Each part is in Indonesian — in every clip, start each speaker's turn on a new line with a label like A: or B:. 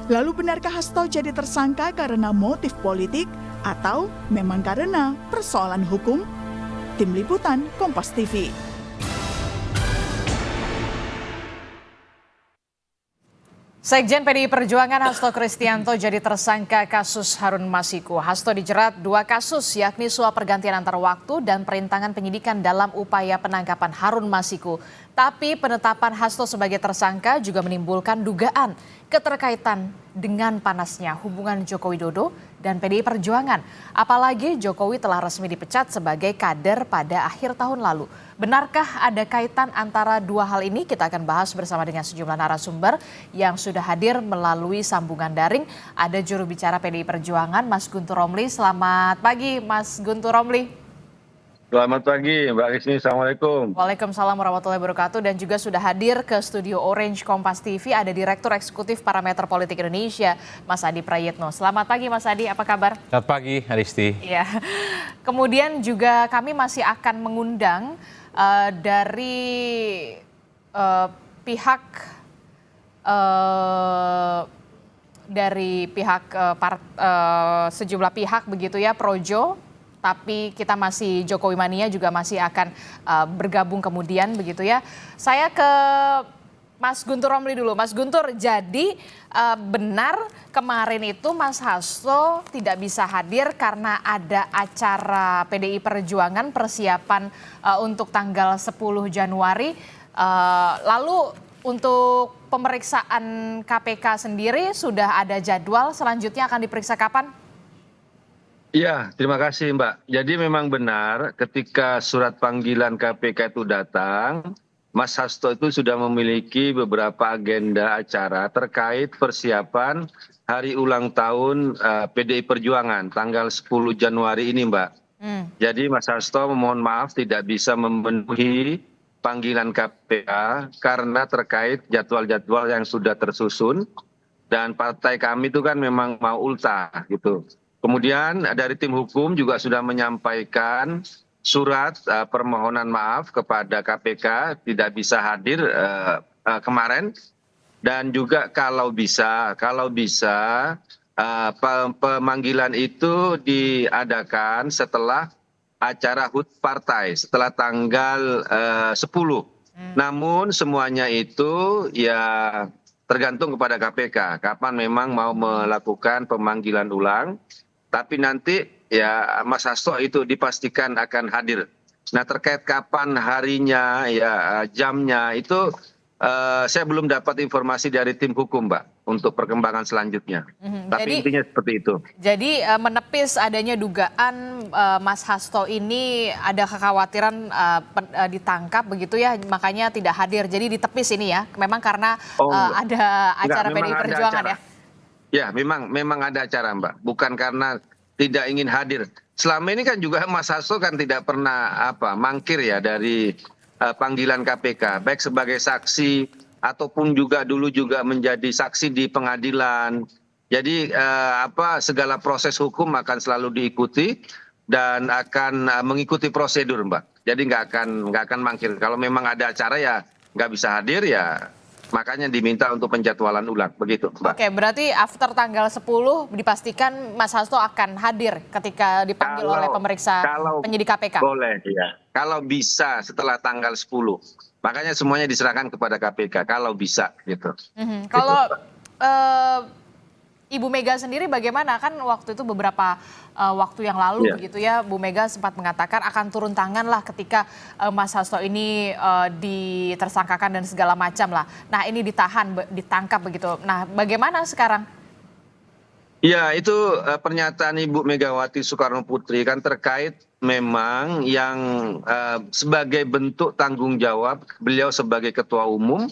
A: Lalu benarkah Hasto jadi tersangka karena motif politik atau memang karena persoalan hukum? Tim Liputan Kompas TV.
B: Sekjen PDI Perjuangan Hasto Kristianto jadi tersangka kasus Harun Masiku. Hasto dijerat 2 kasus, yakni suap pergantian antar waktu dan perintangan penyidikan dalam upaya penangkapan Harun Masiku. Tapi penetapan Hasto sebagai tersangka juga menimbulkan dugaan keterkaitan dengan panasnya hubungan Joko Widodo dan PDI Perjuangan. Apalagi Jokowi telah resmi dipecat sebagai kader pada akhir tahun lalu. Benarkah ada kaitan antara 2 hal ini? Kita akan bahas bersama dengan sejumlah narasumber yang sudah hadir melalui sambungan daring. Ada juru bicara PDI Perjuangan, Mas Guntur Romli. Selamat pagi, Mas Guntur Romli.
C: Selamat pagi, Mbak Rizmi. Assalamualaikum.
B: Waalaikumsalam warahmatullahi wabarakatuh. Dan juga sudah hadir ke studio Orange Kompas TV ada Direktur Eksekutif Parameter Politik Indonesia, Mas Adi Prayitno. Selamat pagi, Mas Adi. Apa kabar?
D: Selamat pagi, Aristi.
B: Ya. Kemudian juga kami masih akan mengundang dari pihak sejumlah pihak begitu ya, Projo. Tapi kita masih Jokowi Mania juga masih akan bergabung kemudian begitu ya. Saya ke Mas Guntur Romli dulu. Mas Guntur, jadi benar kemarin itu Mas Hasto tidak bisa hadir karena ada acara PDI Perjuangan persiapan untuk tanggal 10 Januari. Lalu untuk pemeriksaan KPK sendiri sudah ada jadwal, selanjutnya akan diperiksa kapan?
C: Iya, terima kasih Mbak. Jadi memang benar ketika surat panggilan KPK itu datang, Mas Hasto itu sudah memiliki beberapa agenda acara terkait persiapan hari ulang tahun PDI Perjuangan tanggal 10 Januari ini Mbak. Jadi Mas Hasto memohon maaf tidak bisa memenuhi panggilan KPK karena terkait jadwal-jadwal yang sudah tersusun dan partai kami itu kan memang mau ultah gitu. Kemudian dari tim hukum juga sudah menyampaikan surat permohonan maaf kepada KPK tidak bisa hadir kemarin dan juga kalau bisa pemanggilan itu diadakan setelah acara HUT partai setelah tanggal 10. Namun semuanya itu ya tergantung kepada KPK kapan memang mau melakukan pemanggilan ulang. Tapi nanti ya Mas Hasto itu dipastikan akan hadir. Nah terkait kapan harinya ya jamnya itu saya belum dapat informasi dari tim hukum Mbak untuk perkembangan selanjutnya. Tapi intinya seperti itu.
B: Jadi menepis adanya dugaan Mas Hasto ini ada kekhawatiran ditangkap begitu ya, makanya tidak hadir. Jadi ditepis ini ya, memang karena ada acara PDI Perjuangan ya.
C: Ya, memang ada acara Mbak, bukan karena tidak ingin hadir. Selama ini kan juga Mas Hasto kan tidak pernah mangkir ya dari panggilan KPK, baik sebagai saksi ataupun juga dulu juga menjadi saksi di pengadilan. Jadi segala proses hukum akan selalu diikuti dan akan mengikuti prosedur Mbak. Jadi nggak akan mangkir. Kalau memang ada acara ya nggak bisa hadir ya. Makanya diminta untuk penjadwalan ulang, begitu Mbak.
B: Oke, berarti after tanggal 10 dipastikan Mas Hasto akan hadir ketika dipanggil oleh pemeriksa penyidik KPK?
C: Boleh, ya. Kalau bisa setelah tanggal 10. Makanya semuanya diserahkan kepada KPK, kalau bisa gitu.
B: Kalau Ibu Mega sendiri bagaimana? Kan waktu itu beberapa waktu yang lalu begitu ya, Bu Mega sempat mengatakan akan turun tangan lah ketika Mas Hasto ini ditersangkakan dan segala macam lah. Nah ini ditangkap begitu. Nah bagaimana sekarang?
C: Ya itu pernyataan Ibu Megawati Soekarno Putri kan terkait memang yang sebagai bentuk tanggung jawab beliau sebagai ketua umum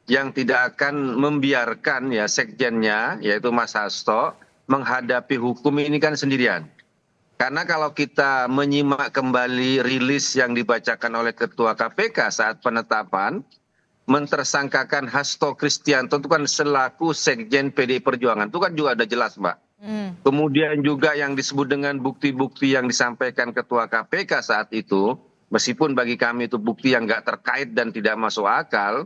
C: yang tidak akan membiarkan ya sekjennya yaitu Mas Hasto menghadapi hukum ini kan sendirian. Karena kalau kita menyimak kembali rilis yang dibacakan oleh Ketua KPK saat penetapan, mentersangkakan Hasto Kristianto itu kan selaku sekjen PDI Perjuangan, itu kan juga ada jelas Mbak. Kemudian juga yang disebut dengan bukti-bukti yang disampaikan Ketua KPK saat itu meskipun bagi kami itu bukti yang nggak terkait dan tidak masuk akal,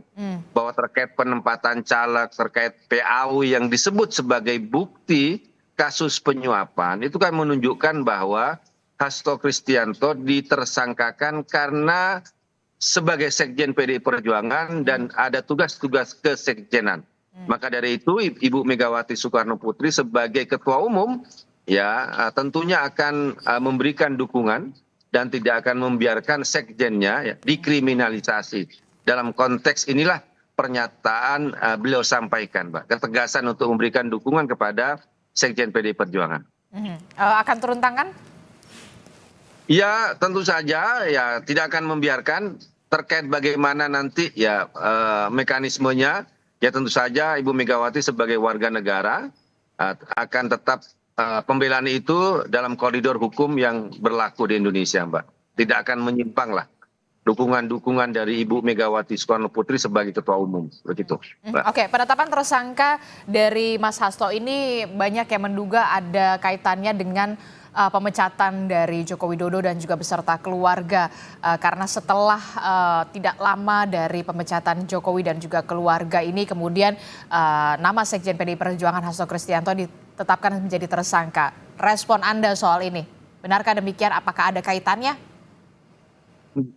C: bahwa terkait penempatan caleg, terkait PAW yang disebut sebagai bukti kasus penyuapan, itu kan menunjukkan bahwa Hasto Kristianto ditersangkakan karena sebagai sekjen PDI Perjuangan dan ada tugas-tugas kesekjenan. Maka dari itu Ibu Megawati Soekarno Putri sebagai ketua umum ya tentunya akan memberikan dukungan dan tidak akan membiarkan sekjennya ya, dikriminalisasi. Dalam konteks inilah pernyataan beliau sampaikan, Mbak, ketegasan untuk memberikan dukungan kepada sekjen PDI Perjuangan.
B: Akan turun tangan?
C: Ya, tentu saja ya tidak akan membiarkan. Terkait bagaimana nanti ya mekanismenya, ya tentu saja Ibu Megawati sebagai warga negara akan tetap pembelaan itu dalam koridor hukum yang berlaku di Indonesia, Mbak. Tidak akan menyimpang lah dukungan-dukungan dari Ibu Megawati Soekarno Putri sebagai ketua umum, begitu, Mbak.
B: Oke, penetapan tersangka dari Mas Hasto ini banyak yang menduga ada kaitannya dengan pemecatan dari Joko Widodo dan juga beserta keluarga karena setelah tidak lama dari pemecatan Jokowi dan juga keluarga ini kemudian nama Sekjen PDI Perjuangan Hasto Kristianto ditetapkan menjadi tersangka. Respon Anda soal ini, benarkah demikian? Apakah ada kaitannya?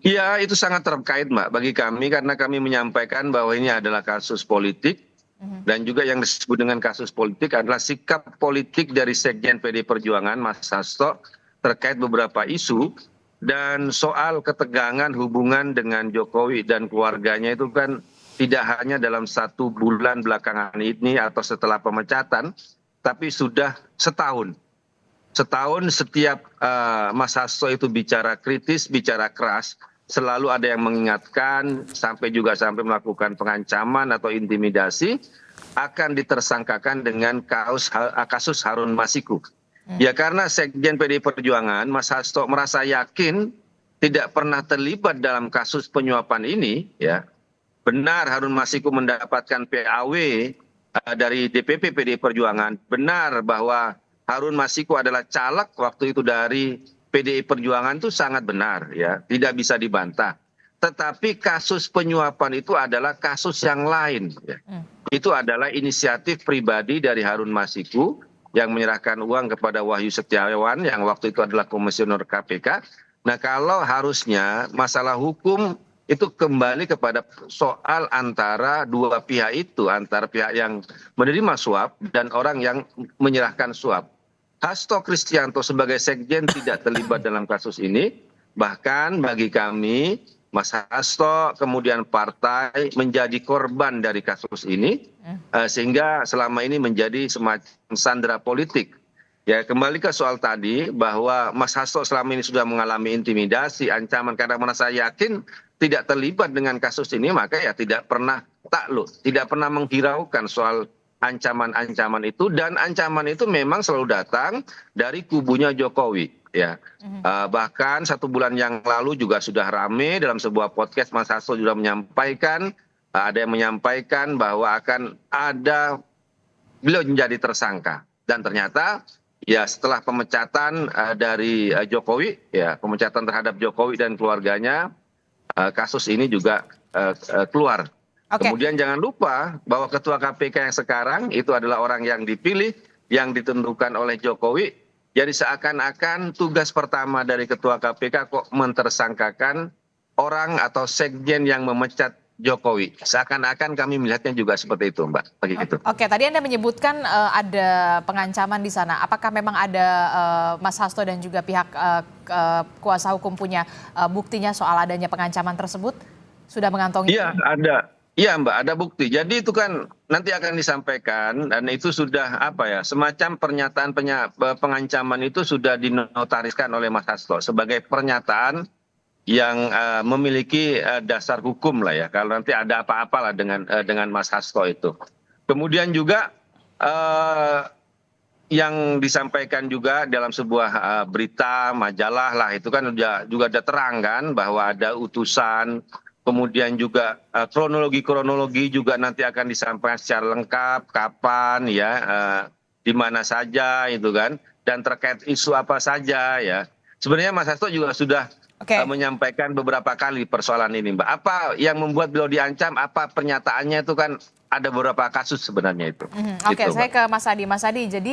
C: Iya, itu sangat terkait, Mbak, bagi kami karena kami menyampaikan bahwa ini adalah kasus politik. Dan juga yang disebut dengan kasus politik adalah sikap politik dari Sekjen PDI Perjuangan Mas Hasto terkait beberapa isu dan soal ketegangan hubungan dengan Jokowi dan keluarganya itu kan tidak hanya dalam 1 bulan belakangan ini atau setelah pemecatan, tapi sudah setahun. Setahun setiap Mas Hasto itu bicara kritis, bicara keras, selalu ada yang mengingatkan sampai melakukan pengancaman atau intimidasi akan ditersangkakan dengan kasus Harun Masiku. Ya karena Sekjen PDI Perjuangan Mas Hasto merasa yakin tidak pernah terlibat dalam kasus penyuapan ini, ya. Benar Harun Masiku mendapatkan PAW dari DPP PDI Perjuangan, benar bahwa Harun Masiku adalah caleg waktu itu dari PDI Perjuangan, itu sangat benar, ya, tidak bisa dibantah. Tetapi kasus penyuapan itu adalah kasus yang lain. Ya. Itu adalah inisiatif pribadi dari Harun Masiku yang menyerahkan uang kepada Wahyu Setiawan yang waktu itu adalah komisioner KPK. Nah kalau harusnya masalah hukum itu kembali kepada soal antara dua pihak itu, antara pihak yang menerima suap dan orang yang menyerahkan suap. Hasto Kristianto sebagai sekjen tidak terlibat dalam kasus ini. Bahkan bagi kami, Mas Hasto kemudian partai menjadi korban dari kasus ini. Sehingga selama ini menjadi semacam sandera politik. Ya kembali ke soal tadi bahwa Mas Hasto selama ini sudah mengalami intimidasi, ancaman karena merasa yakin tidak terlibat dengan kasus ini, maka ya tidak pernah takluk, tidak pernah menghiraukan soal ancaman-ancaman itu, dan ancaman itu memang selalu datang dari kubunya Jokowi, ya. Bahkan 1 bulan yang lalu juga sudah rame dalam sebuah podcast Mas Hasto juga menyampaikan, ada yang menyampaikan bahwa akan ada beliau menjadi tersangka, dan ternyata ya setelah pemecatan dari Jokowi, ya pemecatan terhadap Jokowi dan keluarganya, kasus ini juga keluar. Kemudian jangan lupa bahwa ketua KPK yang sekarang itu adalah orang yang dipilih, yang ditentukan oleh Jokowi. Jadi seakan-akan tugas pertama dari ketua KPK kok mentersangkakan orang atau sekjen yang memecat Jokowi. Seakan-akan kami melihatnya juga seperti itu, Mbak. Begitu.
B: Oke, tadi Anda menyebutkan ada pengancaman di sana. Apakah memang ada Mas Hasto dan juga pihak kuasa hukum punya buktinya soal adanya pengancaman tersebut? Sudah mengantongi?
C: Iya, ada. Iya Mbak, ada bukti. Jadi itu kan nanti akan disampaikan dan itu sudah apa ya, semacam pernyataan pengancaman itu sudah dinotariskan oleh Mas Hasto sebagai pernyataan yang memiliki dasar hukum lah ya. Kalau nanti ada apa-apa lah dengan Mas Hasto itu. Kemudian juga yang disampaikan juga dalam sebuah berita majalah lah itu kan juga ada terang kan bahwa ada utusan. Kemudian juga kronologi juga nanti akan disampaikan secara lengkap kapan ya, di mana saja itu kan, dan terkait isu apa saja ya. Sebenarnya Mas Hasto juga sudah menyampaikan beberapa kali persoalan ini, Mbak. Apa yang membuat beliau diancam? Apa pernyataannya itu kan ada beberapa kasus sebenarnya itu.
B: Oke,
C: Gitu,
B: saya
C: Mbak.
B: ke Mas Adi. Mas Adi, jadi